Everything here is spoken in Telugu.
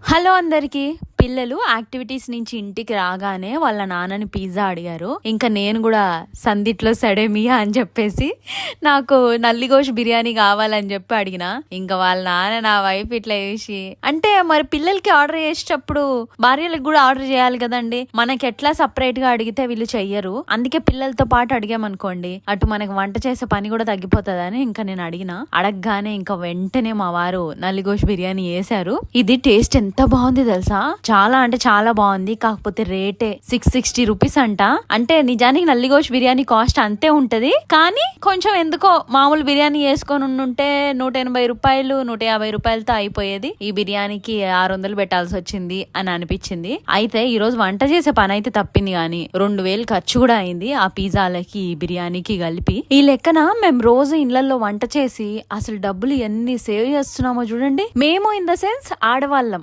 హలో అందరికి. పిల్లలు యాక్టివిటీస్ నుంచి ఇంటికి రాగానే వాళ్ళ నాన్నని పిజ్జా అడిగారు. ఇంకా నేను కూడా సందిట్లో సడేమియా అని చెప్పేసి నాకు నల్లిగోష్ బిర్యానీ కావాలని చెప్పి అడిగిన. ఇంకా వాళ్ళ నాన్న నా వైపు ఇట్లా వేసి, అంటే మరి పిల్లలకి ఆర్డర్ చేసేటప్పుడు భార్యలకు కూడా ఆర్డర్ చేయాలి కదండి. మనకి ఎట్లా సపరేట్ గా అడిగితే వీళ్ళు చెయ్యరు. అందుకే పిల్లలతో పాటు అడిగామనుకోండి, అటు మనకి వంట చేసే పని కూడా తగ్గిపోతుందని ఇంకా నేను అడగగానే ఇంకా వెంటనే మా వారు నల్లిగోష్ బిర్యానీ వేశారు. ఇది టేస్ట్ ఎంత బాగుంది తెలుసా, చాలా అంటే చాలా బాగుంది. కాకపోతే రేటే 660 రూపీస్ అంట. అంటే నిజానికి నల్లిగోష్ బిర్యానీ కాస్ట్ అంతే ఉంటది, కానీ కొంచెం ఎందుకో మామూలు బిర్యానీ వేసుకొని ఉంటే 180 రూపాయలు 150 రూపాయలతో అయిపోయేది. ఈ బిర్యానీకి 600 పెట్టాల్సి వచ్చింది అని అనిపించింది. అయితే ఈ రోజు వంట చేసే పని అయితే తప్పింది, గానీ 2000 ఖర్చు కూడా అయింది ఆ పిజ్జాలకి ఈ బిర్యానీకి కలిపి. ఈ లెక్కన మేము రోజు ఇళ్లలో వంట చేసి అసలు డబ్బులు ఎన్ని సేవ్ చేస్తున్నామో చూడండి. మేము ఇన్ ద సెన్స్ ఆడవాళ్ళం.